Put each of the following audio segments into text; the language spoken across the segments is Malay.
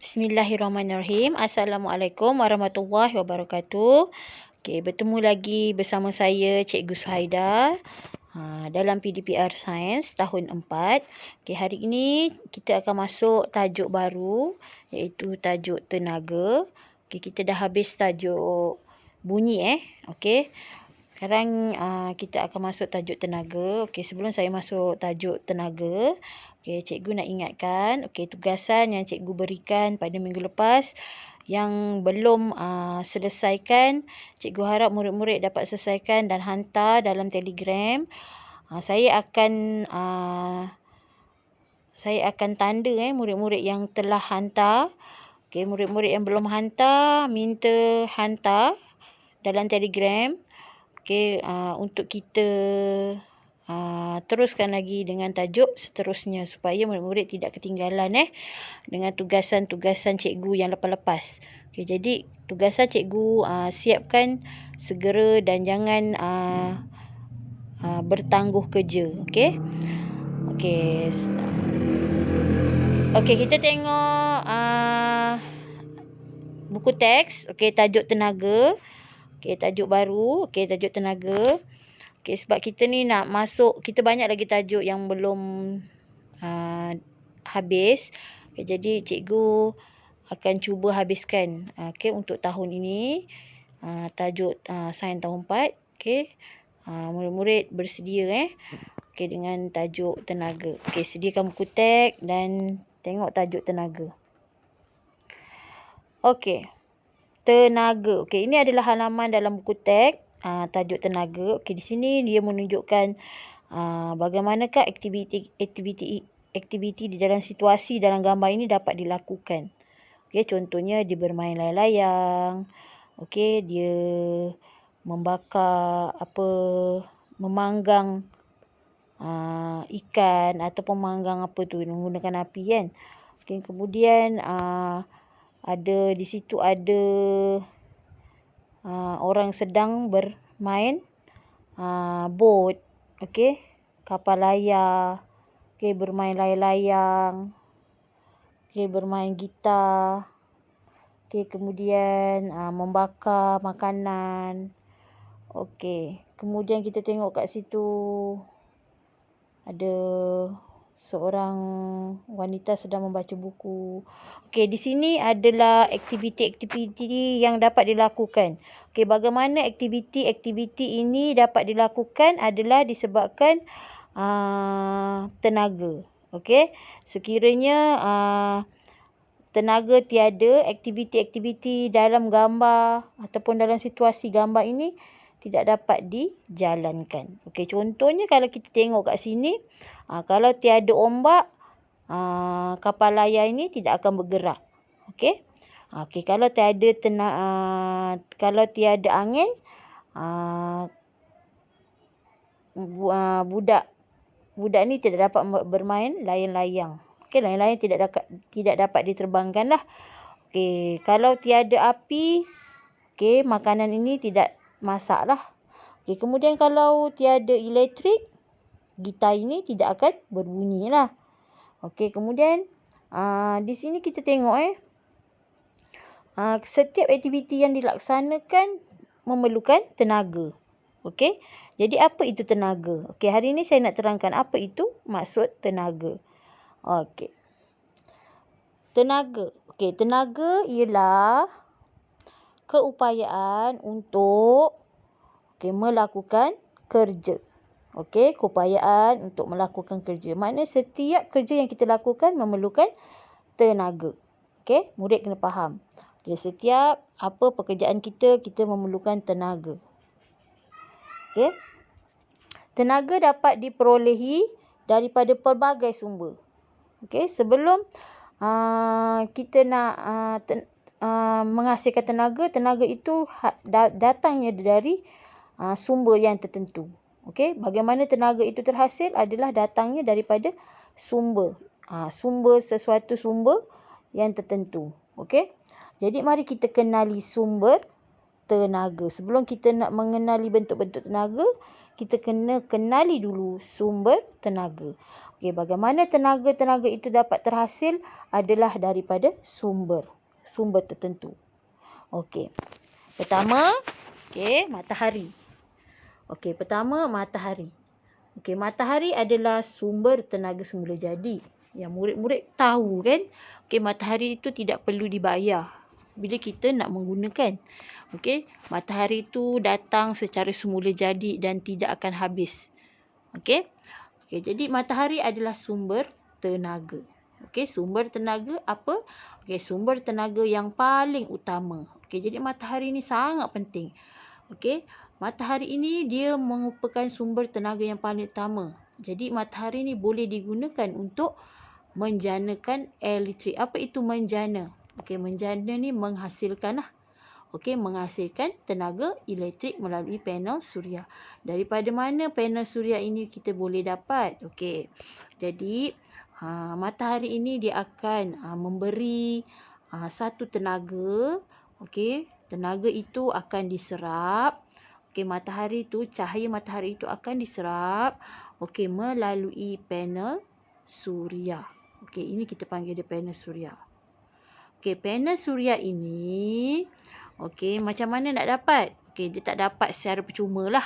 Bismillahirrahmanirrahim. Assalamualaikum warahmatullahi wabarakatuh. Okey, bertemu lagi bersama saya Cikgu Suhaida dalam PDPR Sains tahun 4. Okey, hari ini kita akan masuk tajuk baru iaitu tajuk tenaga. Okey, kita dah habis tajuk bunyi Okey. Sekarang kita akan masuk tajuk tenaga. Okey, sebelum saya masuk tajuk tenaga, okey, cikgu nak ingatkan, okey, tugasan yang cikgu berikan pada minggu lepas yang belum selesaikan, cikgu harap murid-murid dapat selesaikan dan hantar dalam Telegram. Saya akan tanda murid-murid yang telah hantar. Okey, murid-murid yang belum hantar, minta hantar dalam Telegram. Okey, untuk kita teruskan lagi dengan tajuk seterusnya supaya murid-murid tidak ketinggalan dengan tugasan-tugasan cikgu yang lepas-lepas. Okey, jadi tugasan cikgu siapkan segera dan jangan bertangguh kerja. Okey. Okey. Okey, kita tengok buku teks. Okey, tajuk tenaga. Okey, tajuk baru. Okey, tajuk tenaga. Okey, sebab kita ni nak masuk, kita banyak lagi tajuk yang belum habis. Okay, jadi cikgu akan cuba habiskan untuk tahun ini tajuk sains tahun 4. Okay. Murid-murid bersedia okay, dengan tajuk tenaga. Okay, sediakan buku teks dan tengok tajuk tenaga. Okay. Tenaga. Okey, ini adalah halaman dalam buku teks tajuk tenaga. Okey, di sini dia menunjukkan bagaimanakah aktiviti di dalam situasi dalam gambar ini dapat dilakukan. Okey, contohnya dia bermain layang-layang. Okey, dia membakar memanggang ikan atau memanggang menggunakan api kan. Okey, kemudian ada di situ ada orang sedang bermain boat, okey, kapal layar, okey, bermain layang-layang, okey, bermain gitar, okey, kemudian membakar makanan. Okey, kemudian kita tengok kat situ ada seorang wanita sedang membaca buku. Okey, di sini adalah aktiviti-aktiviti yang dapat dilakukan. Okey, bagaimana aktiviti-aktiviti ini dapat dilakukan adalah disebabkan tenaga. Okey, sekiranya tenaga tiada, aktiviti-aktiviti dalam gambar ataupun dalam situasi gambar ini tidak dapat dijalankan. Okey, contohnya kalau kita tengok kat sini, kalau tiada ombak, kapal layar ini tidak akan bergerak. Okey. Okey, kalau tiada angin, budak ni tidak dapat bermain layang-layang. Okey, layang-layang tidak dapat diterbangkanlah. Okey, kalau tiada api, okey, makanan ini tidak masaklah. Okey, kemudian kalau tiada elektrik, gitar ini tidak akan berbunyilah. Okey, kemudian di sini kita tengok setiap aktiviti yang dilaksanakan memerlukan tenaga. Okey. Jadi apa itu tenaga? Okey, hari ini saya nak terangkan apa itu maksud tenaga. Okey. Tenaga. Okey, tenaga ialah keupayaan untuk melakukan kerja. Okey, keupayaan untuk melakukan kerja. Maknanya setiap kerja yang kita lakukan memerlukan tenaga. Okey, murid kena faham. Okey, setiap pekerjaan kita memerlukan tenaga. Okey. Tenaga dapat diperolehi daripada pelbagai sumber. Okey, sebelum kita nak menghasilkan tenaga itu datangnya dari sumber yang tertentu. Okey, bagaimana tenaga itu terhasil adalah datangnya daripada sumber. Sesuatu sumber yang tertentu. Okey. Jadi mari kita kenali sumber. tenaga. Sebelum kita nak mengenali bentuk-bentuk tenaga, kita kena kenali dulu sumber tenaga. Okey, bagaimana tenaga-tenaga itu dapat terhasil adalah daripada sumber tertentu. Okey. Pertama, matahari. Okey, pertama matahari. Okey, matahari adalah sumber tenaga semula jadi. Yang murid-murid tahu kan? Okey, matahari itu tidak perlu dibayar bila kita nak menggunakan. Okey, matahari itu datang secara semula jadi dan tidak akan habis. Okey. Okey, jadi matahari adalah sumber tenaga. Okey, sumber tenaga apa? Okey, sumber tenaga yang paling utama. Okey, jadi matahari ni sangat penting. Okey, matahari ini dia merupakan sumber tenaga yang paling utama. Jadi matahari ni boleh digunakan untuk menjanakan elektrik. Apa itu menjana? Okey, menjana ni menghasilkan lah. Okey, menghasilkan tenaga elektrik melalui panel suria. Daripada mana panel suria ini kita boleh dapat? Okey, jadi matahari ini dia akan memberi satu tenaga. Okey, tenaga itu akan diserap. Okey, cahaya matahari itu akan diserap melalui panel suria. Okey, ini kita panggil dia panel suria. Okey, panel suria ini macam mana nak dapat? Okey, dia tak dapat secara percuma lah.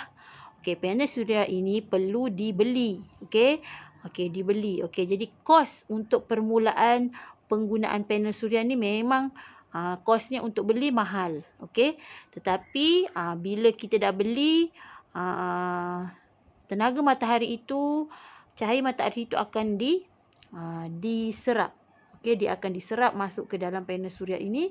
Okey, panel suria ini perlu dibeli. Okey, dibeli. Okey, jadi kos untuk permulaan penggunaan panel suria ni memang kosnya untuk beli mahal. Okey, tetapi bila kita dah beli tenaga matahari itu, cahaya matahari itu akan diserap. Okey, dia akan diserap masuk ke dalam panel suria ini.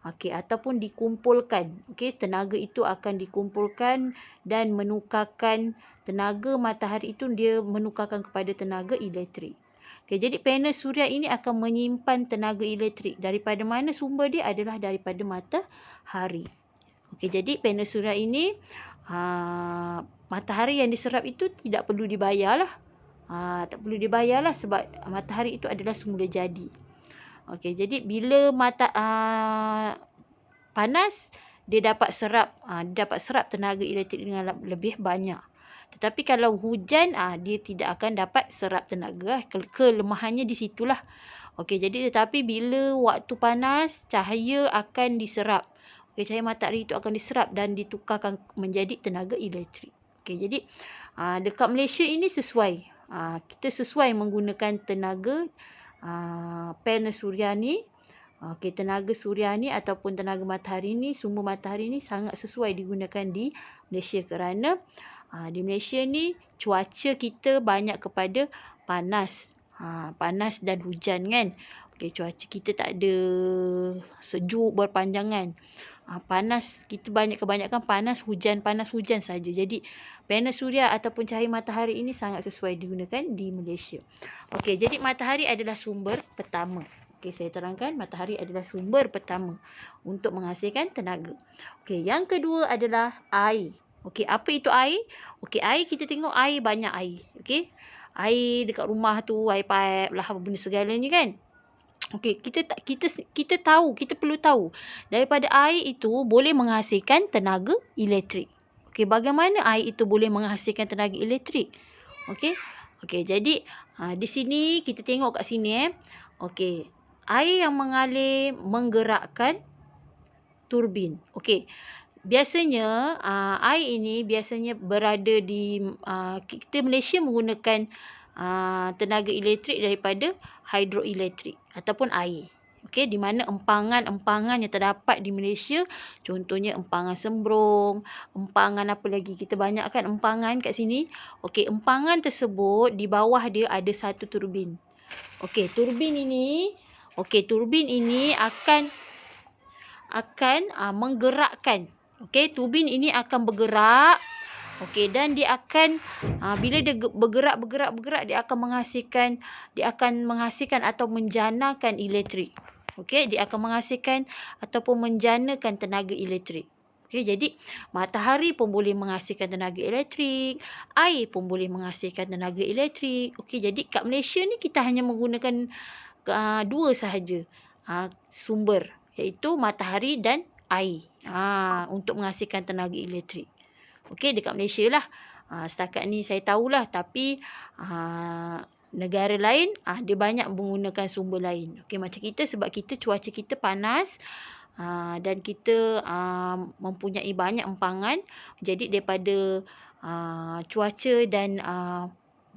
Okey, ataupun dikumpulkan. Okey, tenaga itu akan dikumpulkan dan menukarkan tenaga matahari itu, dia menukarkan kepada tenaga elektrik. Okey, jadi panel suria ini akan menyimpan tenaga elektrik. Daripada mana sumber dia? Adalah daripada matahari. Okey, jadi panel suria ini matahari yang diserap itu tidak perlu dibayar lah. Tak perlu dibayar lah sebab matahari itu adalah semula jadi. Okey, jadi bila panas, dia dapat serap tenaga elektrik dengan lebih banyak. Tetapi kalau hujan, dia tidak akan dapat serap tenaga. Kelemahannya di situlah. Okey, jadi tetapi bila waktu panas, cahaya akan diserap. Okey, cahaya matahari itu akan diserap dan ditukarkan menjadi tenaga elektrik. Okey, jadi dekat Malaysia ini sesuai. Kita sesuai menggunakan tenaga panel suria ni. Okey, tenaga suria ni ataupun tenaga matahari ni, sumber matahari ni sangat sesuai digunakan di Malaysia kerana di Malaysia ni cuaca kita banyak kepada panas. Panas dan hujan kan. Okey, cuaca kita tak ada sejuk berpanjangan. Panas, kita kebanyakan panas hujan saja. Jadi panel suria ataupun cahaya matahari ini sangat sesuai digunakan di Malaysia. Okey, jadi matahari adalah sumber pertama. Okey, saya terangkan matahari adalah sumber pertama untuk menghasilkan tenaga. Okey, yang kedua adalah air. Okey, apa itu air? Okey, air kita tengok air, banyak air. Okey, air dekat rumah tu, air pipe lah, apa benda segalanya kan. Okey, kita tahu, kita perlu tahu daripada air itu boleh menghasilkan tenaga elektrik. Okey, bagaimana air itu boleh menghasilkan tenaga elektrik? Okey. Okey, jadi di sini kita tengok kat sini Okey, air yang mengalir menggerakkan turbin. Okey. Biasanya air ini biasanya berada di kita Malaysia menggunakan tenaga elektrik daripada hidroelektrik ataupun air. Okey, di mana empangan yang terdapat di Malaysia, contohnya empangan Sembrong, empangan apa lagi, kita banyakkan empangan kat sini. Okey, empangan tersebut di bawah dia ada satu turbin. Okey, turbin ini akan menggerakkan. Okey, turbin ini akan bergerak. Okey, dan dia akan bila dia bergerak, dia akan menghasilkan atau menjanakan elektrik. Okey, dia akan menghasilkan ataupun menjanakan tenaga elektrik. Okey, jadi matahari pun boleh menghasilkan tenaga elektrik, air pun boleh menghasilkan tenaga elektrik. Okey, jadi kat Malaysia ni kita hanya menggunakan dua sahaja sumber, iaitu matahari dan air untuk menghasilkan tenaga elektrik. Okey, dekat Malaysia lah. Setakat ni saya tahulah, tapi negara lain dia banyak menggunakan sumber lain. Okey, macam kita, sebab kita cuaca kita panas dan kita mempunyai banyak empangan. Jadi daripada cuaca dan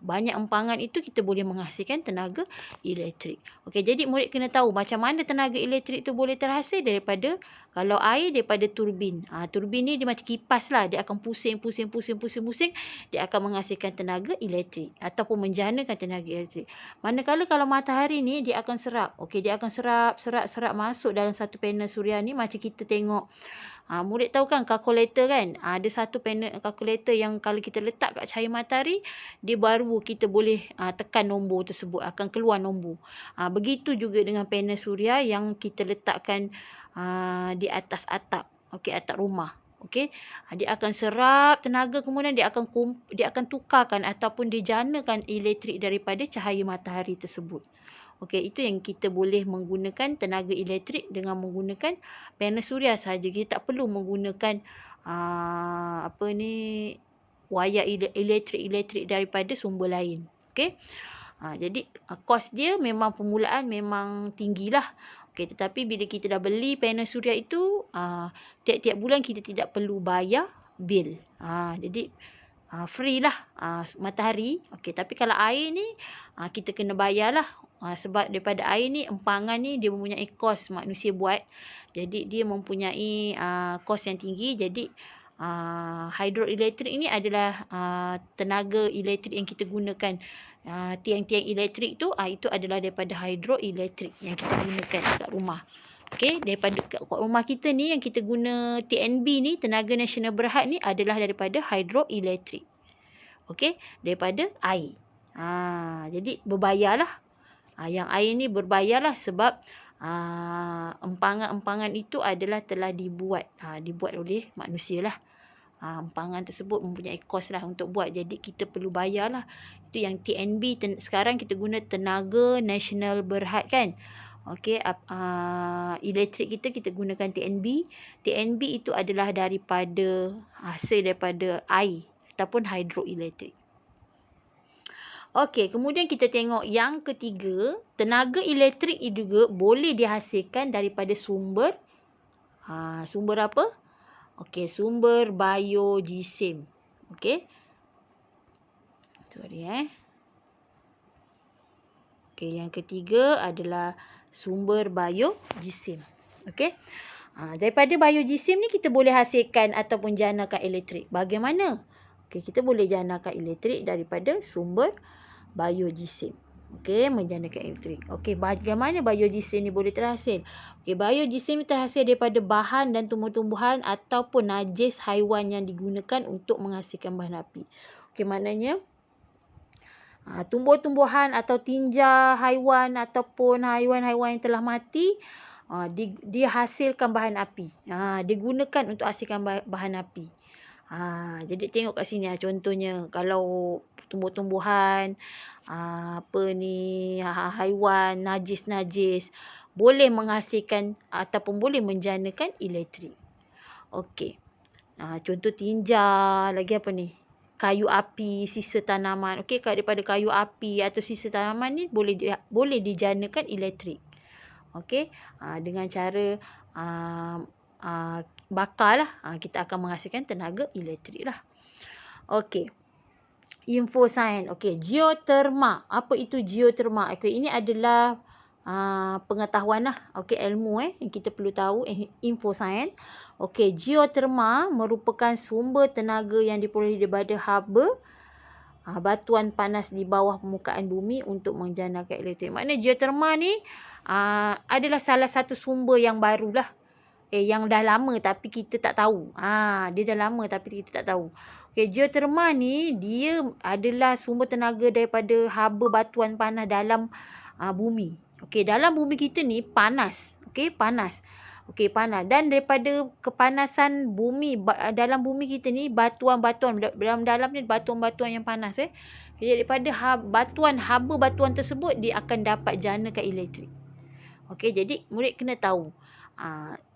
banyak empangan itu, kita boleh menghasilkan tenaga elektrik. Okey, jadi murid kena tahu macam mana tenaga elektrik tu boleh terhasil daripada, kalau air, daripada turbin. Turbin ni dia macam kipas lah, dia akan pusing, dia akan menghasilkan tenaga elektrik ataupun menjanakan tenaga elektrik. Manakala kalau matahari ni, dia akan serap. Okey, dia akan serap masuk dalam satu panel suria ni. Macam kita tengok, murid tahu kan kalkulator kan? Ada satu panel kalkulator yang kalau kita letak kat cahaya matahari, dia baru kita boleh tekan nombor tersebut, akan keluar nombor. Begitu juga dengan panel suria yang kita letakkan di atas atap, okey, atap rumah. Okey, dia akan serap tenaga, kemudian dia akan tukarkan ataupun dijanakan elektrik daripada cahaya matahari tersebut. Okey, itu yang kita boleh menggunakan tenaga elektrik dengan menggunakan panel suria sahaja. Kita tak perlu menggunakan wayar elektrik daripada sumber lain. Okey. Jadi kos dia memang permulaan memang tinggilah. Okey, tetapi bila kita dah beli panel suria itu, tiap-tiap bulan kita tidak perlu bayar bil. Jadi free lah matahari. Okey, tapi kalau air ni kita kena bayarlah. Sebab daripada air ni, empangan ni dia mempunyai kos manusia buat. Jadi dia mempunyai kos yang tinggi. Jadi hidroelektrik ini adalah tenaga elektrik yang kita gunakan. Tiang-tiang elektrik tu, itu adalah daripada hidroelektrik yang kita gunakan kat rumah. Okey, daripada kat rumah kita ni yang kita guna TNB ni, tenaga nasional berhad ni, adalah daripada hidroelektrik. Okey, daripada air. Jadi berbayarlah. Yang air ni berbayarlah sebab empangan-empangan itu adalah telah dibuat oleh manusia lah. Empangan tersebut mempunyai kos lah untuk buat. Jadi kita perlu bayarlah. Itu yang TNB, sekarang kita guna tenaga nasional berhad kan. Okey, elektrik kita gunakan TNB. TNB itu adalah hasil daripada air ataupun hidroelektrik. Okey, kemudian kita tengok yang ketiga, tenaga elektrik juga boleh dihasilkan daripada sumber apa? Okey, sumber biogesim. Okey. Okey, yang ketiga adalah sumber biogesim. Okey. Daripada biogesim ni kita boleh hasilkan ataupun janakan elektrik. Bagaimana? Okey, kita boleh janakan elektrik daripada sumber biogesim. Okey, menjanakan elektrik. Okey, bagaimana biogesim ni boleh terhasil? Okey, biogesim ni terhasil daripada bahan dan tumbuh-tumbuhan ataupun najis haiwan yang digunakan untuk menghasilkan bahan api. Okey, maknanya tumbuh-tumbuhan atau tinja haiwan ataupun haiwan-haiwan yang telah mati, dia hasilkan bahan api. Dia gunakan untuk hasilkan bahan api. Jadi tengok kat sini contohnya, kalau tumbuh-tumbuhan, haiwan najis boleh menghasilkan ataupun boleh menjanakan elektrik. Okey. Contoh tinja, lagi apa ni? Kayu api, sisa tanaman. Okey, daripada kayu api atau sisa tanaman ni boleh dijanakan elektrik. Okey, dengan cara bakar lah, kita akan menghasilkan tenaga elektrik lah. Okey, info sains. Okey, geoterma. Apa itu geoterma? Okey, ini adalah pengetahuan lah. Okey, ilmu yang kita perlu tahu, info sains. Okey, geoterma merupakan sumber tenaga yang diperolehi daripada haba batuan panas di bawah permukaan bumi untuk menjanakan elektrik. Maknanya geoterma ni adalah salah satu sumber yang barulah. Yang dah lama tapi kita tak tahu. Dia dah lama tapi kita tak tahu. Okey, geoterma ni dia adalah sumber tenaga daripada haba batuan panas dalam bumi. Okey, dalam bumi kita ni panas. Okey, panas. Okey, panas. Dan daripada kepanasan bumi, dalam bumi kita ni batuan-batuan, dalam ni batuan-batuan yang panas. Jadi daripada haba batuan tersebut, dia akan dapat janakan elektrik. Okey, jadi murid kena tahu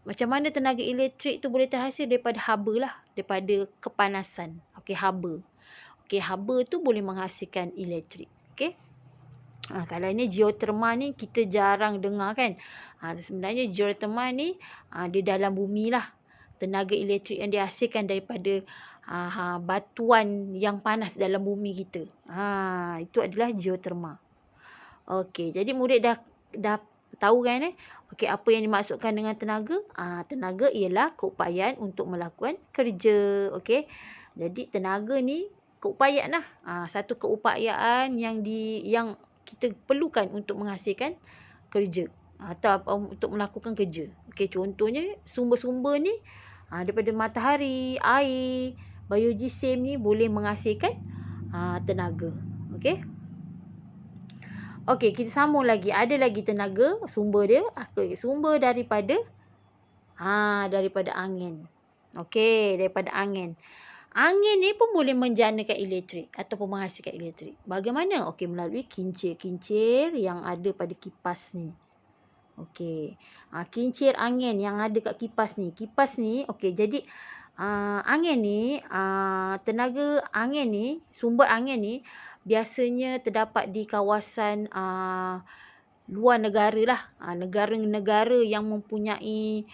macam mana tenaga elektrik tu boleh terhasil daripada haba lah, daripada kepanasan. Okey, haba. Okey, haba tu boleh menghasilkan elektrik. Okey. Kalau ini geotermal ni kita jarang dengar kan. Sebenarnya geotermal ni di dalam bumi lah. Tenaga elektrik yang dihasilkan daripada batuan yang panas dalam bumi kita. Itu adalah geotermal. Okey, jadi murid dah tahu kan Okey, apa yang dimaksudkan dengan tenaga? Tenaga ialah keupayaan untuk melakukan kerja. Okey. Jadi tenaga ni keupayaan lah. Satu keupayaan yang kita perlukan untuk menghasilkan kerja atau untuk melakukan kerja. Okey, contohnya sumber-sumber ni daripada matahari, air, biogeosim ni boleh menghasilkan tenaga. Okey. Okey, kita sambung lagi. Ada lagi tenaga sumber dia. Sumber daripada angin. Okey, daripada angin. Angin ni pun boleh menjanakan elektrik ataupun menghasilkan elektrik. Bagaimana? Okey, melalui kincir-kincir yang ada pada kipas ni. Okey. Kincir angin yang ada kat kipas ni. Kipas ni, okey, jadi angin ni, tenaga angin ni, sumber angin ni biasanya terdapat di kawasan luar negara lah. Negara-negara yang mempunyai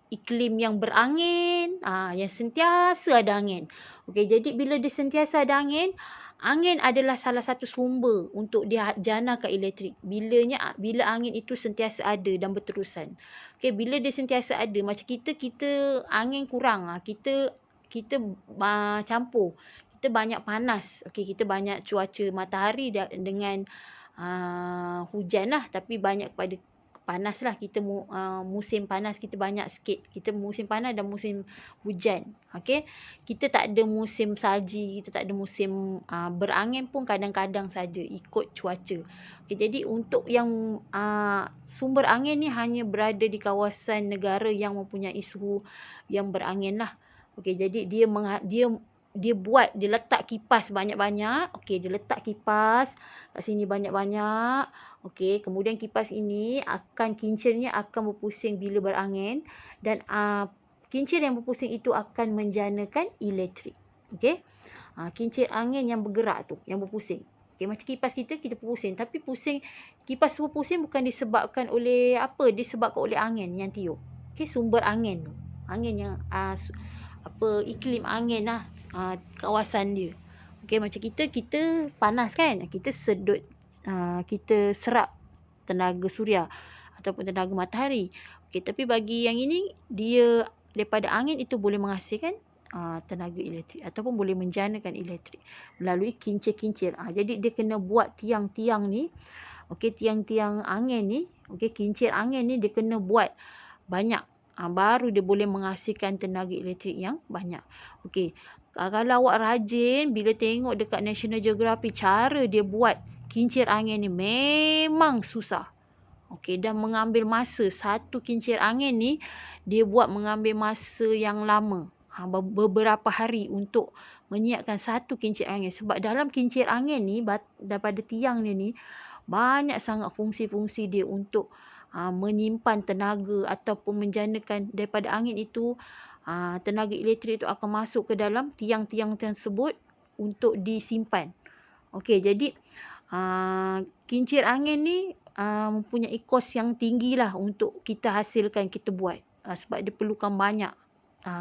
iklim yang berangin, yang sentiasa ada angin. Okey, jadi bila dia sentiasa ada angin, angin adalah salah satu sumber untuk dia janakan elektrik. Bila angin itu sentiasa ada dan berterusan. Okey, bila dia sentiasa ada, macam kita angin kurang, kita campur. Kita banyak panas. Okey, kita banyak cuaca matahari dengan hujan lah, tapi banyak pada panas lah. Kita musim panas kita banyak sikit. Kita musim panas dan musim hujan. Okey. Kita tak ada musim salji, kita tak ada musim berangin pun kadang-kadang saja ikut cuaca. Okey, jadi untuk yang sumber angin ni hanya berada di kawasan negara yang mempunyai suhu yang berangin lah. Okey, jadi dia letak kipas banyak-banyak. Okey, dia letak kipas kat sini banyak-banyak. Okey, kemudian kipas ini kincirnya akan berpusing bila berangin dan kincir yang berpusing itu akan menjanakan elektrik. Okey. Kincir angin yang bergerak tu, yang berpusing. Okey, macam kipas kita pusing, tapi kipas tu pusing bukan disebabkan oleh apa? Disebabkan oleh angin yang tiup. Okey, sumber angin tu. Angin yang iklim angin lah. Kawasan dia. Okey, macam kita panas kan, kita sedut, kita serap tenaga suria ataupun tenaga matahari. Okey, tapi bagi yang ini, dia daripada angin itu boleh menghasilkan tenaga elektrik ataupun boleh menjanakan elektrik melalui kincir-kincir. Jadi dia kena buat tiang-tiang ni. Okey, tiang-tiang angin ni, okey, kincir angin ni dia kena buat banyak. Baru dia boleh menghasilkan tenaga elektrik yang banyak. Okey, kalau awak rajin, bila tengok dekat National Geographic, cara dia buat kincir angin ni memang susah. Okey, dan mengambil masa. Satu kincir angin ni, dia buat mengambil masa yang lama. Beberapa hari untuk menyiapkan satu kincir angin. Sebab dalam kincir angin ni, daripada tiang dia ni, banyak sangat fungsi-fungsi dia untuk menyimpan tenaga ataupun menjanakan daripada angin itu. Tenaga elektrik itu akan masuk ke dalam tiang-tiang tersebut untuk disimpan. Okey, jadi kincir angin ni mempunyai kos yang tinggi lah untuk kita hasilkan, kita buat. Sebab dia perlukan banyak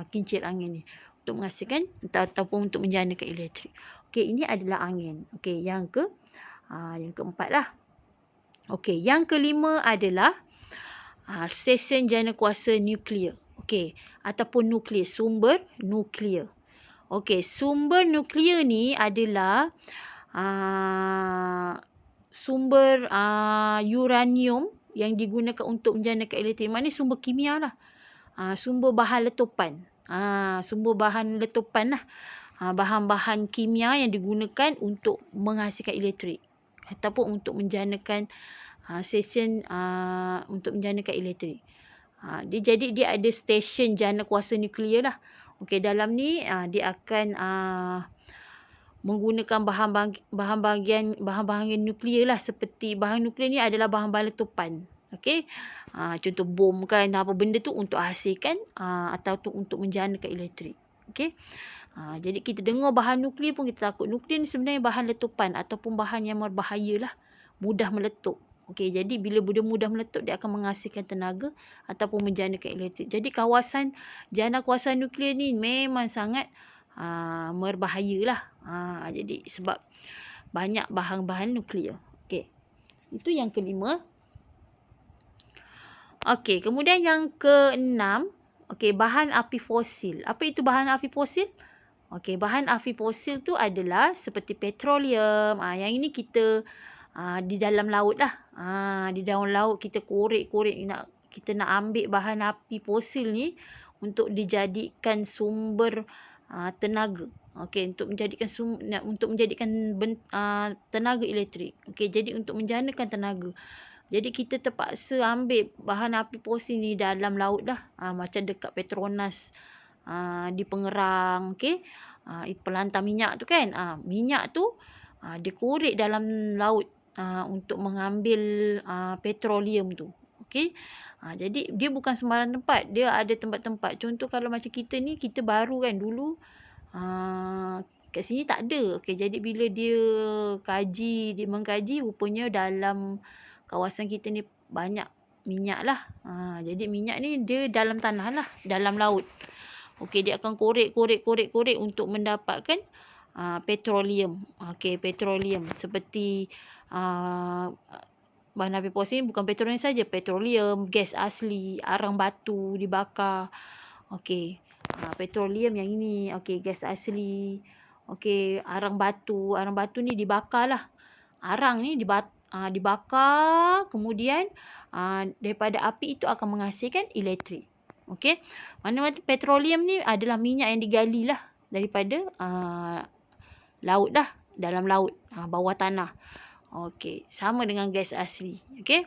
kincir angin ni untuk menghasilkan ataupun untuk menjanakan elektrik. Okey, ini adalah angin. Okey, yang keempat lah. Okey, yang kelima adalah stesen janakuasa nuklear. Okey, ataupun nukleus, sumber nuklear. Okey, sumber nuklear ni adalah sumber uranium yang digunakan untuk menjanakan elektrik. Maknanya sumber kimia lah. Sumber bahan letupan. Sumber bahan letupan lah. Bahan-bahan kimia yang digunakan untuk menghasilkan elektrik ataupun untuk menjanakan stesen untuk menjanakan elektrik. Jadi dia ada stesen jana kuasa nuklear lah. Okey, dalam ni dia akan menggunakan bahan-bahan nuklear lah, seperti bahan nuklear ni adalah bahan-bahan letupan. Okey. Contoh bom kan, apa benda tu untuk hasilkan atau untuk menjanakan elektrik. Okey. Jadi kita dengar bahan nuklear pun kita takut. Nuklear ni sebenarnya bahan letupan ataupun bahan yang berbahaya lah. Mudah meletup. Okey, jadi bila mudah meletup, dia akan menghasilkan tenaga ataupun menjanakan elektrik. Jadi jana kawasan nuklear ni memang sangat berbahaya lah. Jadi sebab banyak bahan-bahan nuklear. Okey. Itu yang kelima. Okey, kemudian yang keenam, okey, bahan api fosil. Apa itu bahan api fosil? Okey, bahan api fosil tu adalah seperti petroleum. Yang ini kita di dalam laut lah. Di dalam laut kita korek-korek, kita nak ambil bahan api fosil ni untuk dijadikan sumber tenaga. Okey, untuk menjadikan tenaga elektrik. Okey, jadi untuk menjanakan tenaga. Jadi kita terpaksa ambil bahan api fosil ni dalam laut lah. Macam dekat Petronas di Pengerang. Okey. Pelantar minyak tu kan. Minyak tu dia korek dalam laut untuk mengambil petroleum tu. Okey. Jadi dia bukan sembarang tempat. Dia ada tempat-tempat. Contoh kalau macam kita ni, kita baru kan dulu. Kat sini tak ada. Okey, jadi bila dia mengkaji, rupanya dalam kawasan kita ni banyak minyak lah. Jadi minyak ni dia dalam tanah lah, dalam laut. Okey, dia akan korek untuk mendapatkan petroleum. Okey, petroleum seperti bahan api fosil bukan petroleum saja, petroleum, gas asli, arang batu dibakar. Okey, petroleum yang ini, okey, gas asli. Okey, arang batu ni dibakar lah. Arang ni dibakar, kemudian daripada api itu akan menghasilkan elektrik. Okey. Mana petroleum ni adalah minyak yang digali lah daripada laut dah, dalam laut, bawah tanah. Okey, sama dengan gas asli. Okey.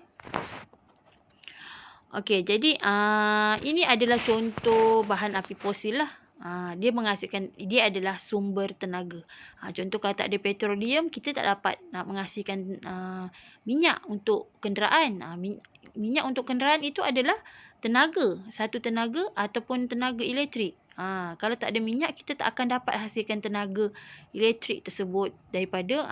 Okey, jadi ini adalah contoh bahan api fosil lah. Dia adalah sumber tenaga. Contoh kalau tak ada petroleum, kita tak dapat nak menghasilkan minyak untuk kenderaan. Minyak untuk kenderaan itu adalah satu tenaga ataupun tenaga elektrik. Kalau tak ada minyak, kita tak akan dapat hasilkan tenaga elektrik tersebut daripada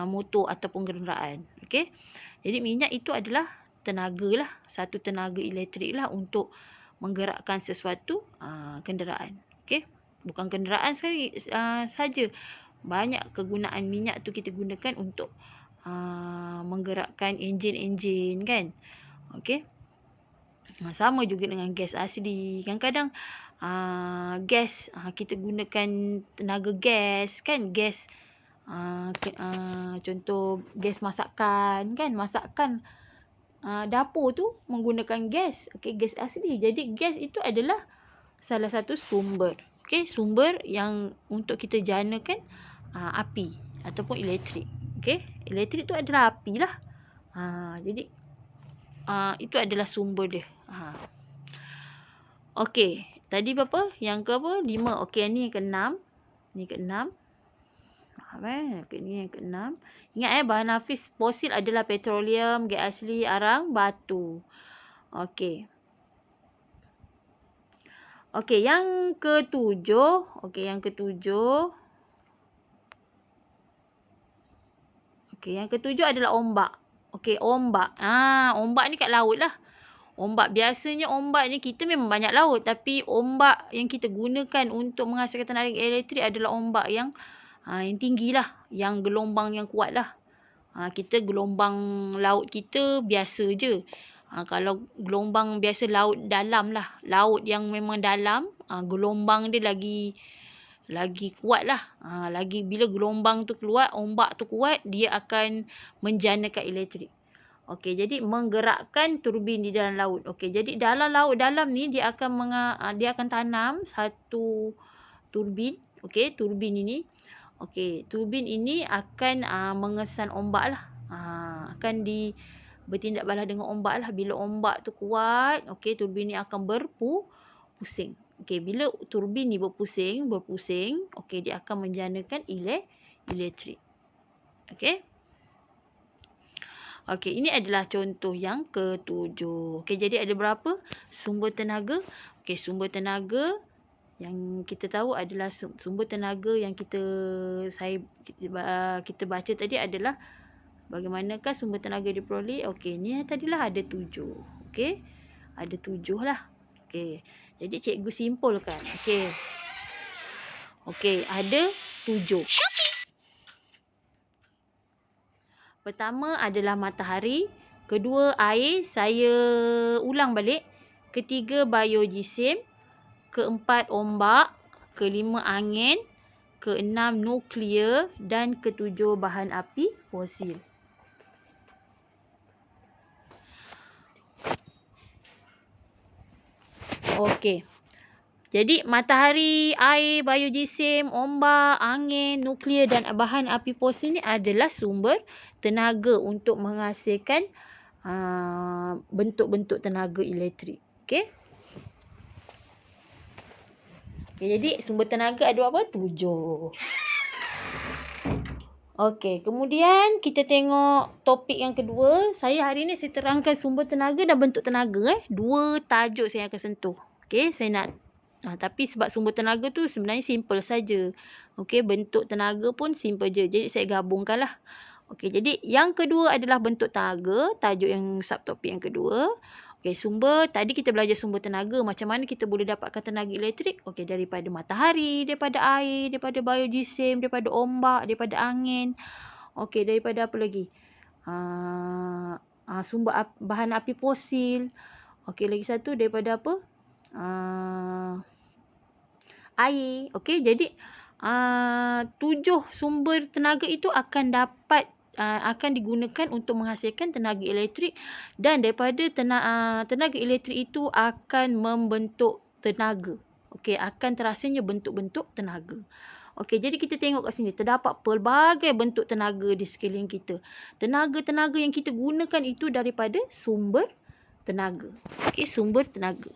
motor ataupun kenderaan. Okey. Jadi minyak itu adalah tenaga lah, satu tenaga elektrik lah untuk menggerakkan sesuatu kenderaan. Okey. Bukan kenderaan saja. Banyak kegunaan minyak tu kita gunakan untuk menggerakkan enjin-enjin kan. Okey. Sama juga dengan gas asli. Kadang-kadang gas kita gunakan tenaga gas kan, gas contoh gas masakan kan, dapur tu menggunakan gas. Okey, gas asli. Jadi gas itu adalah salah satu sumber. Okey, sumber yang untuk kita janakan api ataupun elektrik. Okey, elektrik tu adalah api lah. Jadi itu adalah sumber dia. Okey, tadi berapa? Yang ke apa? 5. Okey, ni yang ke-6. Ni ke-6. Ini yang ke-6. Ingat bahan api fosil adalah petroleum, gas asli, arang batu. Okey. Okey, yang ke-7. Okey, yang ke-7. Okey, yang ke-7 adalah ombak. Okey, ombak. Ombak ni kat laut lah. Ombak, biasanya ombak ni kita memang banyak laut, tapi ombak yang kita gunakan untuk menghasilkan tenaga elektrik adalah ombak yang tinggi lah, yang gelombang yang kuat lah. Kita gelombang laut kita biasa je. Kalau gelombang biasa laut dalam lah, laut yang memang dalam, gelombang dia lagi kuat lah. Lagi bila gelombang tu keluar, ombak tu kuat, dia akan menjanakan elektrik. Okey, jadi menggerakkan turbin di dalam laut. Okey, jadi dalam laut dalam ni dia akan tanam satu turbin. Okey, turbin ini. Okey, turbin ini akan mengesan ombak lah. Akan bertindak balas dengan ombak lah. Bila ombak tu kuat, okey, turbin ni akan berpusing. Okey, bila turbin ni berpusing, okey, dia akan menjanakan elektrik. Okey. Okey, ini adalah contoh yang ke-7. Okey, jadi ada berapa sumber tenaga? Okey, sumber tenaga yang kita tahu adalah sumber tenaga yang kita baca tadi adalah bagaimanakah sumber tenaga diperoleh? Okey, ni tadilah ada 7. Okey. Ada 7 lah. Okey. Jadi cikgu simpulkan. Okey. Okey, ada 7. Pertama adalah matahari, kedua air, saya ulang balik. Ketiga biogesim, keempat ombak, kelima angin, keenam nuklear dan ketujuh bahan api fosil. Okey. Jadi matahari, air, biogesim, ombak, angin, nuklear dan bahan api fosil ni adalah sumber tenaga untuk menghasilkan bentuk-bentuk tenaga elektrik. Okey. Okay, jadi sumber tenaga ada berapa? 7. Okey, kemudian kita tengok topik yang kedua. Saya hari ni saya terangkan sumber tenaga dan bentuk tenaga. Dua tajuk saya akan sentuh. Okey, saya nak tapi sebab sumber tenaga tu sebenarnya simple saja. Okey, bentuk tenaga pun simple je. Jadi saya gabungkanlah. Okey, jadi yang kedua adalah bentuk tenaga, tajuk yang subtopik yang kedua. Okey, tadi kita belajar sumber tenaga, macam mana kita boleh dapatkan tenaga elektrik? Okey, daripada matahari, daripada air, daripada biogesim, daripada ombak, daripada angin. Okey, daripada apa lagi? Sumber bahan api fosil. Okey, lagi satu daripada apa? Air. Okey, jadi 7 sumber tenaga itu akan digunakan untuk menghasilkan tenaga elektrik, dan daripada tenaga elektrik itu akan membentuk tenaga. Okey, akan terhasilnya bentuk-bentuk tenaga. Okey, jadi kita tengok kat sini terdapat pelbagai bentuk tenaga di sekeliling kita. Tenaga-tenaga yang kita gunakan itu daripada sumber tenaga. Okey, sumber tenaga.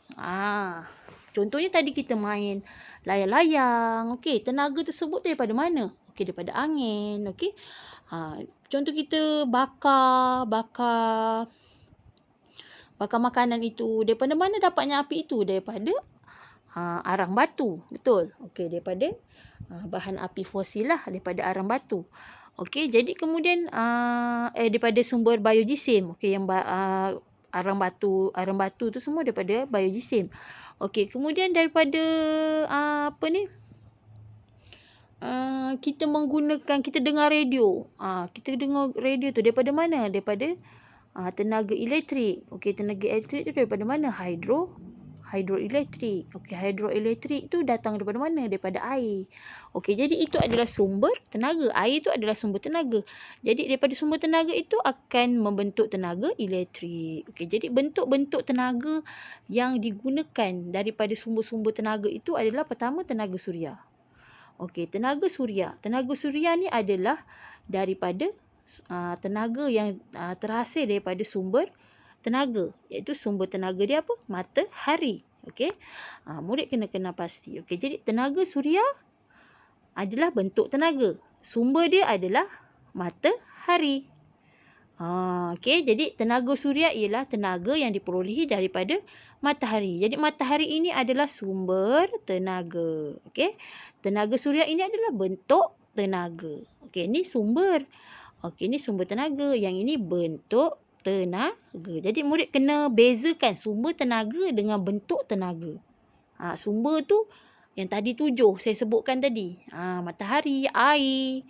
Contohnya tadi kita main layang-layang. Okey, tenaga tersebut daripada mana? Okey, daripada angin. Okey. Contoh kita bakar makanan itu. Daripada mana dapatnya api itu? Daripada arang batu. Betul? Okey, daripada bahan api fosil lah, daripada arang batu. Okey, jadi kemudian daripada sumber biogesim. Okey, yang arang batu tu semua daripada biogesim. Okey, kemudian daripada kita dengar radio. Kita dengar radio tu daripada mana? Daripada tenaga elektrik. Okey, tenaga elektrik tu daripada mana? Hidroelektrik. Okey, hidroelektrik tu datang daripada mana? Daripada air. Okey, jadi itu adalah sumber tenaga. Air tu adalah sumber tenaga. Jadi daripada sumber tenaga itu akan membentuk tenaga elektrik. Okey, jadi bentuk-bentuk tenaga yang digunakan daripada sumber-sumber tenaga itu adalah pertama tenaga suria. Okey, tenaga suria. Tenaga suria ni adalah daripada tenaga yang terhasil daripada sumber tenaga, iaitu sumber tenaga dia apa? Matahari. Okey. Murid kena pasti. Okey, jadi tenaga suria adalah bentuk tenaga. Sumber dia adalah matahari. Okey, jadi tenaga suria ialah tenaga yang diperolehi daripada matahari. Jadi matahari ini adalah sumber tenaga. Okey. Tenaga suria ini adalah bentuk tenaga. Okey, ini sumber. Okey, ini sumber tenaga. Yang ini bentuk tenaga. Jadi murid kena bezakan sumber tenaga dengan bentuk tenaga. Sumber tu yang tadi 7 saya sebutkan tadi. Matahari, air,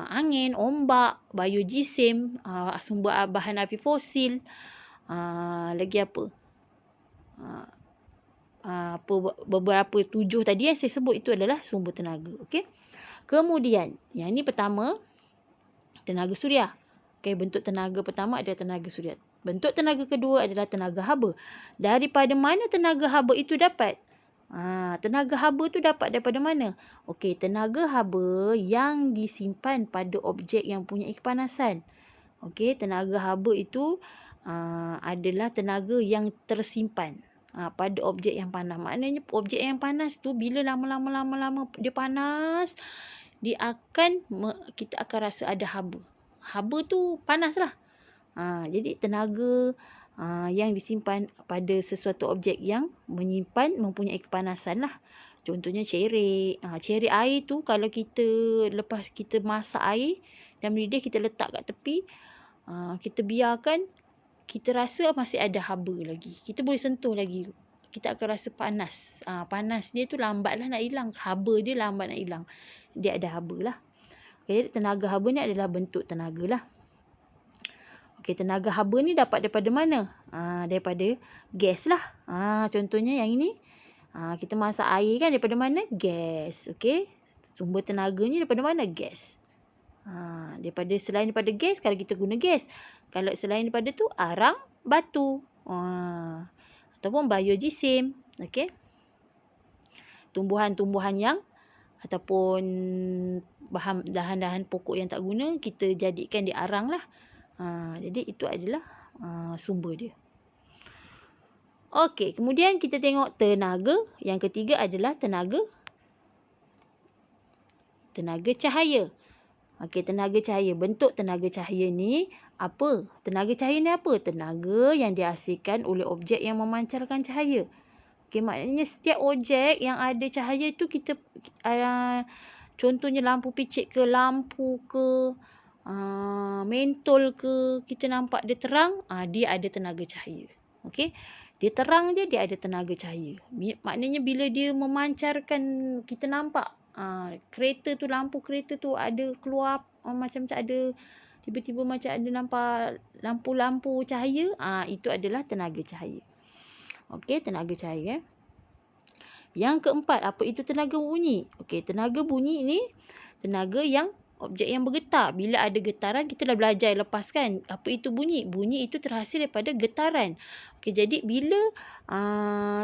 angin, ombak, biogesim, sumber bahan api fosil, lagi apa? Beberapa 7 tadi yang saya sebut itu adalah sumber tenaga. Okey. Kemudian, yang ini pertama tenaga suria. Okey, bentuk tenaga pertama adalah tenaga suria. Bentuk tenaga kedua adalah tenaga haba. Daripada mana tenaga haba itu dapat? Tenaga haba tu dapat daripada mana? Okey, tenaga haba yang disimpan pada objek yang punya kepanasan. Okey, tenaga haba itu adalah tenaga yang tersimpan. pada objek yang panas. Maknanya objek yang panas tu bila lama-lama dia panas, kita akan rasa ada haba. Haba tu panas lah. Jadi tenaga yang disimpan pada sesuatu objek yang mempunyai kepanasan lah. Contohnya cerik. Cerik air tu kalau lepas kita masak air dan mendidih, kita letak kat tepi, kita biarkan, kita rasa masih ada haba lagi. Kita boleh sentuh lagi. Kita akan rasa panas. Panas dia tu lambatlah nak hilang. Haba dia lambat nak hilang. Dia ada haba lah. Okay, tenaga haba ni adalah bentuk tenaga lah. Okay, tenaga haba ni dapat daripada mana? Daripada gas lah. Contohnya yang ini. Kita masak air kan daripada mana? Gas. Okay. Sumber tenaga ni daripada mana? Gas. Selain daripada gas, kalau kita guna gas. Kalau selain daripada tu, arang, batu. Ataupun biojisim. Okay. Tumbuhan-tumbuhan yang ataupun bahan-bahan pokok yang tak guna, kita jadikan dia arang lah. Jadi itu adalah sumber dia. Okey, kemudian kita tengok tenaga. Yang ketiga adalah tenaga cahaya. Okey, tenaga cahaya. Bentuk tenaga cahaya ni apa? Tenaga cahaya ni apa? Tenaga yang dihasilkan oleh objek yang memancarkan cahaya. Okey, maknanya setiap objek yang ada cahaya tu kita contohnya lampu picit ke, lampu ke, mentol ke, kita nampak dia terang, dia ada tenaga cahaya. Okey. Dia terang je, dia ada tenaga cahaya. Maknanya bila dia memancarkan, kita nampak kereta tu, lampu kereta tu ada keluar macam ada tiba-tiba macam ada nampak lampu-lampu cahaya, itu adalah tenaga cahaya. Okey, tenaga cahaya. Yang keempat, apa itu tenaga bunyi? Okey, tenaga bunyi ni tenaga yang objek yang bergetar. Bila ada getaran, kita dah belajar lepas kan. Apa itu bunyi? Bunyi itu terhasil daripada getaran. Okey, jadi bila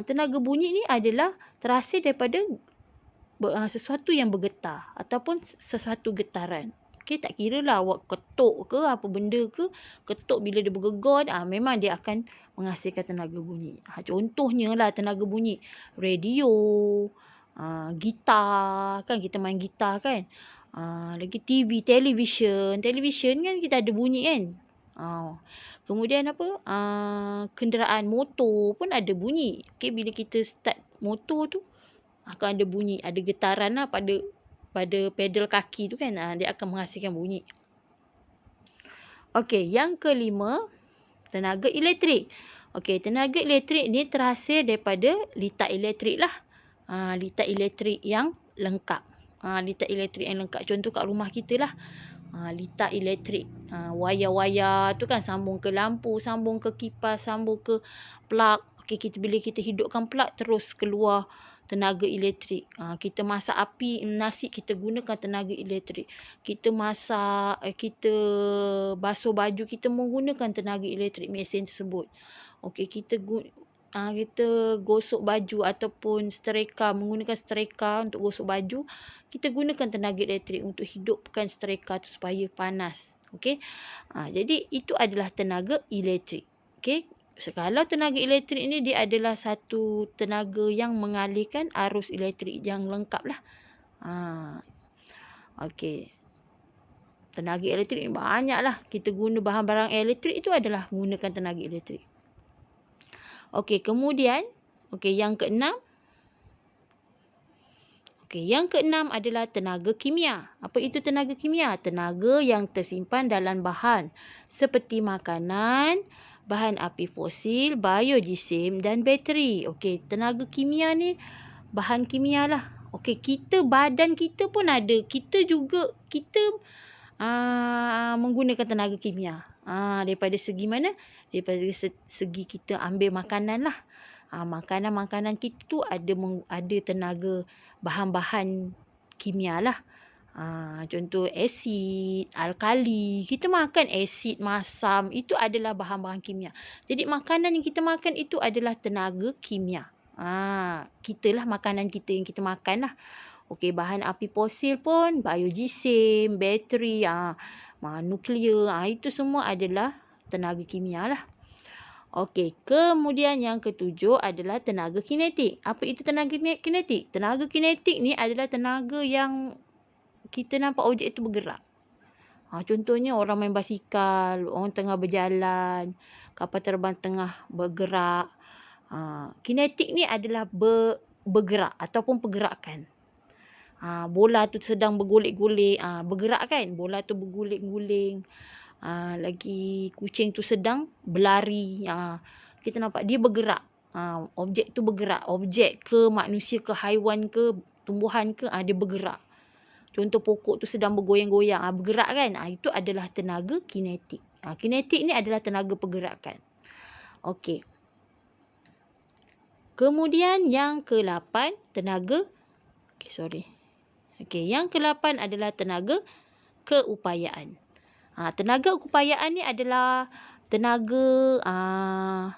tenaga bunyi ni adalah terhasil daripada sesuatu yang bergetar ataupun sesuatu getaran. Okey, tak kira lah awak ketuk ke apa benda ke, ketuk bila dia bergegar, memang dia akan menghasilkan tenaga bunyi. Contohnya lah tenaga bunyi, radio, gitar, kan kita main gitar kan. Lagi televisyen kan kita ada bunyi kan. Kemudian apa? Kenderaan motor pun ada bunyi. Okey, bila kita start motor tu akan ada bunyi, ada getaran lah pada pedal kaki tu kan. Dia akan menghasilkan bunyi. Okey, yang kelima, tenaga elektrik. Okey, tenaga elektrik ni terhasil daripada litar elektrik lah. Litar elektrik yang lengkap. Litar elektrik yang lengkap. Contoh kat rumah kita lah. Litar elektrik. Wayar-wayar tu kan sambung ke lampu, sambung ke kipas, sambung ke plug. Okey, bila kita hidupkan plug, terus keluar tenaga elektrik. Kita masak nasi, kita gunakan tenaga elektrik. Kita basuh baju, kita menggunakan tenaga elektrik mesin tersebut. Okey, kita gosok baju ataupun setrika, menggunakan setrika untuk gosok baju, kita gunakan tenaga elektrik untuk hidupkan setrika tu supaya panas. Okey. Jadi itu adalah tenaga elektrik. Okey. Kalau tenaga elektrik ni dia adalah satu tenaga yang mengalihkan arus elektrik yang lengkap lah. Okey. Tenaga elektrik ni banyak lah. Kita guna bahan-barang elektrik itu adalah menggunakan tenaga elektrik. Okey, kemudian yang keenam. Yang keenam adalah tenaga kimia. Apa itu tenaga kimia? Tenaga yang tersimpan dalam bahan seperti makanan, bahan api fosil, biojisim dan bateri. Okey, tenaga kimia ni bahan kimia lah. Okey, badan kita pun ada. Kita menggunakan tenaga kimia. Daripada segi mana? Daripada segi kita ambil makanan lah. Makanan-makanan kita tu ada tenaga bahan-bahan kimia lah. Contoh asid, alkali. Kita makan asid, masam, itu adalah bahan-bahan kimia. Jadi makanan yang kita makan itu adalah tenaga kimia. Kitalah makanan kita yang kita makan lah. Okey, bahan api fosil pun, biojisim, bateri, nuklear, itu semua adalah tenaga kimia lah. Okey, kemudian yang ketujuh adalah tenaga kinetik. Apa itu tenaga kinetik? Tenaga kinetik ni adalah tenaga yang kita nampak objek itu bergerak. Contohnya orang main basikal, orang tengah berjalan, kapal terbang tengah bergerak. Kinetik ni adalah bergerak ataupun pergerakan. Bola tu sedang bergolek-golek, bergerak kan? Bola tu berguling-guling. Lagi kucing tu sedang berlari. Kita nampak dia bergerak. Objek tu bergerak. Objek ke manusia ke haiwan ke tumbuhan ke, dia bergerak. Contoh pokok tu sedang bergoyang-goyang, bergerak kan? Itu adalah tenaga kinetik. Kinetik ni adalah tenaga pergerakan. Okey. Kemudian yang ke-8 tenaga yang ke-8 adalah tenaga keupayaan. Tenaga keupayaan ni adalah tenaga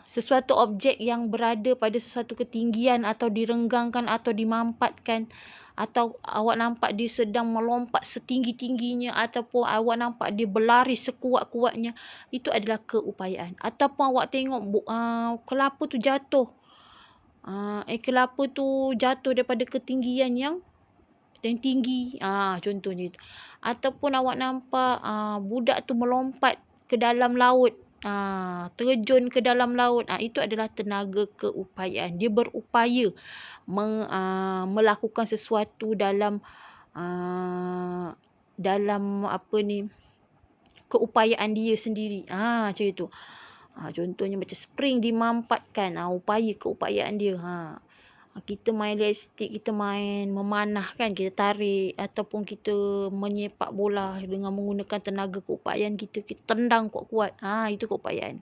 sesuatu objek yang berada pada sesuatu ketinggian atau direnggangkan atau dimampatkan, atau awak nampak dia sedang melompat setinggi-tingginya, ataupun awak nampak dia berlari sekuat-kuatnya. Itu adalah keupayaan. Ataupun awak tengok kelapa tu jatuh. Kelapa tu jatuh daripada ketinggian yang tinggi. Contohnya itu. Ataupun awak nampak budak tu melompat ke dalam laut. Terjun ke dalam laut. Itu adalah tenaga keupayaan. Dia berupaya melakukan sesuatu dalam keupayaan dia sendiri. Macam itu. Contohnya macam spring dimampatkan. Upaya keupayaan dia. Kita main elastik, kita main memanah kan, kita tarik ataupun kita menyepak bola dengan menggunakan tenaga keupayaan kita tendang kuat-kuat. Itu keupayaan.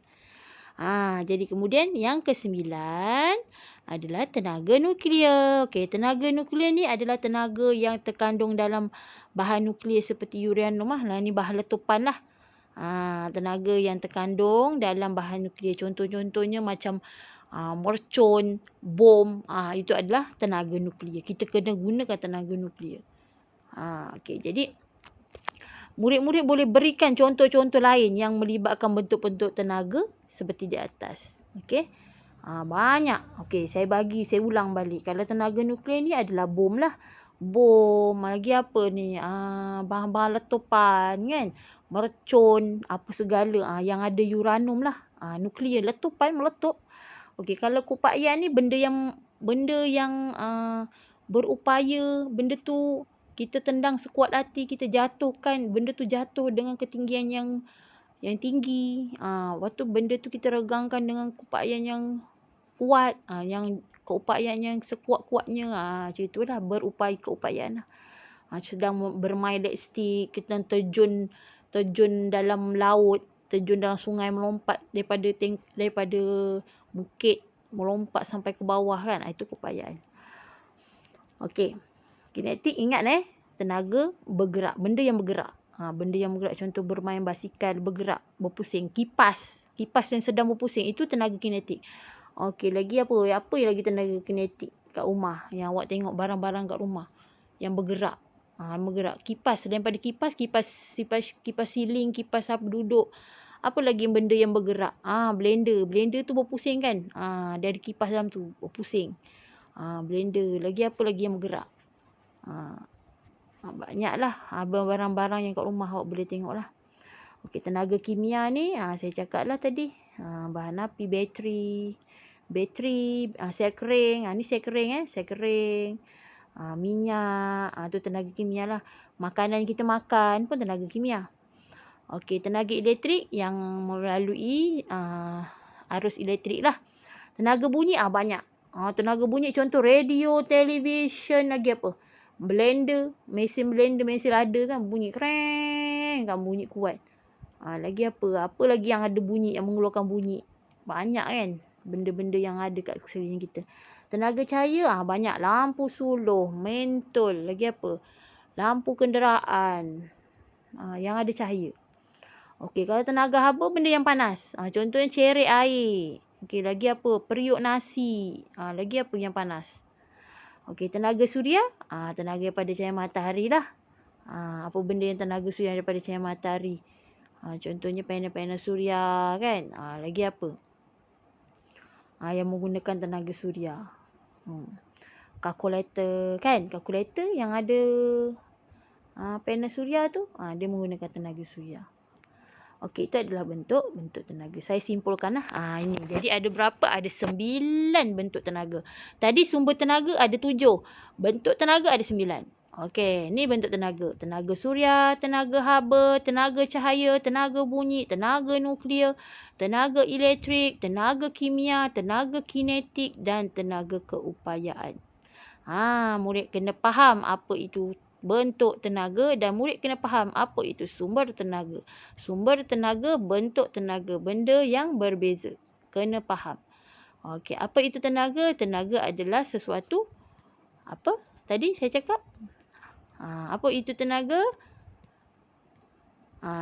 Jadi kemudian yang ke-9 adalah tenaga nuklear. Okey, tenaga nuklear ni adalah tenaga yang terkandung dalam bahan nuklear seperti uranium ni bahan letupan lah. Tenaga yang terkandung dalam bahan nuklear. Contoh-contohnya macam mercun, bom, itu adalah tenaga nuklear. Kita kena gunakan tenaga nuklear. Okey, jadi murid-murid boleh berikan contoh-contoh lain yang melibatkan bentuk-bentuk tenaga seperti di atas. Okey. Banyak. Okey, saya ulang balik. Kalau tenaga nuklear ni adalah bom lah. Bom, lagi apa ni? Bahan-bahan letupan kan. Mercun, apa segala. Yang ada uranium lah. Nuklear, letupan, meletup. Okey, kalau keupayaan ni benda yang berupaya, benda tu kita tendang sekuat hati, kita jatuhkan, benda tu jatuh dengan ketinggian yang tinggi. Waktu benda tu kita regangkan dengan keupayaan yang kuat, yang keupayaan yang sekuat-kuatnya. Macam itulah berupaya keupayaan. Sedang bermain elastik, kita terjun dalam laut, terjun dalam sungai, melompat daripada bukit, melompat sampai ke bawah kan. Itu keupayaan. Okey. Kinetik ingat tenaga bergerak, benda yang bergerak. Benda yang bergerak, contoh bermain basikal, bergerak, berpusing. Kipas yang sedang berpusing, itu tenaga kinetik. Okey, lagi apa? Apa lagi tenaga kinetik kat rumah? Yang awak tengok barang-barang kat rumah yang bergerak. Bergerak. Kipas, daripada kipas siling, kipas duduk. Apa lagi benda yang bergerak? Blender tu berpusing kan? Dari kipas dalam tu berpusing. Blender. Lagi apa lagi yang bergerak? Banyaklah barang-barang yang kat rumah awak boleh tengok lah. Okey, tenaga kimia ni saya cakap lah tadi. Bahan api, bateri, sel kering. Ni sel kering. Minyak. Tu tenaga kimia lah. Makanan kita makan pun tenaga kimia. Okey, tenaga elektrik yang melalui arus elektrik lah. Tenaga bunyi banyak. Tenaga bunyi contoh radio, televisyen, lagi apa? Blender, mesin lada kan bunyi kreng kan, bunyi kuat. Lagi apa? Apa lagi yang ada bunyi, yang mengeluarkan bunyi? Banyak kan benda-benda yang ada kat sekeliling kita. Tenaga cahaya banyak. Lampu suluh, mentol, lagi apa? Lampu kenderaan yang ada cahaya. Okey, kalau tenaga haba benda yang panas. Contohnya cerek air. Okey, lagi apa? Periuk nasi. Lagi apa yang panas? Okey, tenaga suria, tenaga daripada cahaya matahari lah. Apa benda yang tenaga suria daripada cahaya matahari? Contohnya panel-panel suria kan. Lagi apa? yang menggunakan tenaga suria. Kalkulator kan? Kalkulator yang ada panel suria tu, dia menggunakan tenaga suria. Okey, itu adalah bentuk tenaga. Saya simpulkan lah. Ini. Jadi ada berapa? Ada 9 bentuk tenaga. Tadi sumber tenaga ada 7. Bentuk tenaga ada 9. Okey, ni bentuk tenaga. Tenaga suria, tenaga haba, tenaga cahaya, tenaga bunyi, tenaga nuklear, tenaga elektrik, tenaga kimia, tenaga kinetik dan tenaga keupayaan. Murid kena faham apa itu bentuk tenaga dan murid kena faham apa itu sumber tenaga. Sumber tenaga, bentuk tenaga, benda yang berbeza. Kena faham. Okey, apa itu tenaga? Tenaga adalah sesuatu apa? Tadi saya cakap. Apa itu tenaga?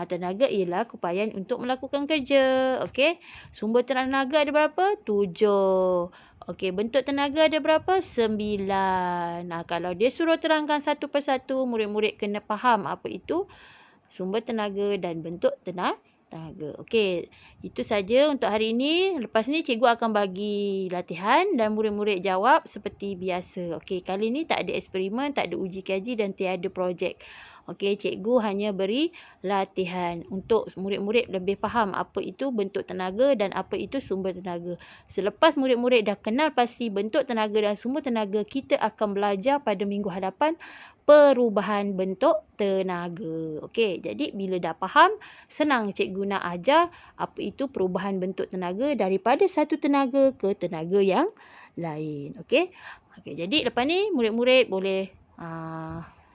Tenaga ialah keupayaan untuk melakukan kerja. Okey. Sumber tenaga ada berapa? 7. Okey, bentuk tenaga ada berapa? 9. Kalau dia suruh terangkan satu persatu, murid-murid kena faham apa itu sumber tenaga dan bentuk tenaga. Okey, itu saja untuk hari ini. Lepas ni cikgu akan bagi latihan dan murid-murid jawab seperti biasa. Okey, kali ni tak ada eksperimen, tak ada uji kaji dan tiada projek. Okey, cikgu hanya beri latihan untuk murid-murid lebih faham apa itu bentuk tenaga dan apa itu sumber tenaga. Selepas murid-murid dah kenal pasti bentuk tenaga dan sumber tenaga, kita akan belajar pada minggu hadapan perubahan bentuk tenaga. Okey, jadi bila dah faham, senang cikgu nak ajar apa itu perubahan bentuk tenaga daripada satu tenaga ke tenaga yang lain. Okey. Okey, jadi lepas ni murid-murid boleh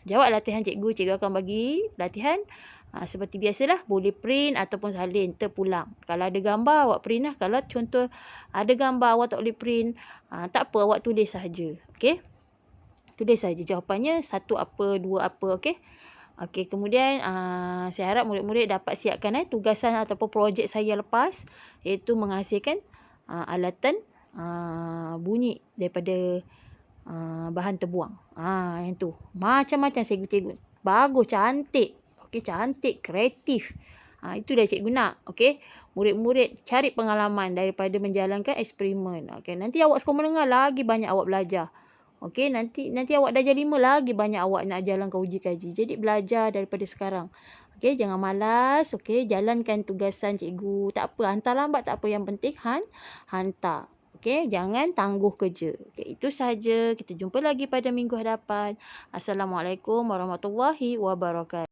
jawab latihan cikgu. Cikgu akan bagi latihan. Seperti biasalah, boleh print ataupun salin terpulang. Kalau ada gambar, awak print lah. Kalau contoh ada gambar, awak tak boleh print, tak apa, awak tulis sahaja. Okey. Tulis saja jawapannya, 1 apa, 2 apa. Okey. Okey, kemudian saya harap murid-murid dapat siapkan tugasan ataupun projek saya lepas, iaitu menghasilkan alatan bunyi daripada bahan terbuang. Yang tu. Macam-macam cikgu. Bagus, cantik. Okey, cantik, kreatif. Itu dah cikgu nak. Okey. Murid-murid cari pengalaman daripada menjalankan eksperimen. Okey, nanti awak sekolah menengah lagi banyak awak belajar. Okey, nanti awak darjah 5 lagi banyak awak nak jalankan uji kaji. Jadi belajar daripada sekarang. Okey, jangan malas. Okey, jalankan tugasan cikgu. Tak apa, hantar lambat tak apa. Yang penting hantar. Okey, jangan tangguh kerja. Okey, itu sahaja. Kita jumpa lagi pada minggu hadapan. Assalamualaikum warahmatullahi wabarakatuh.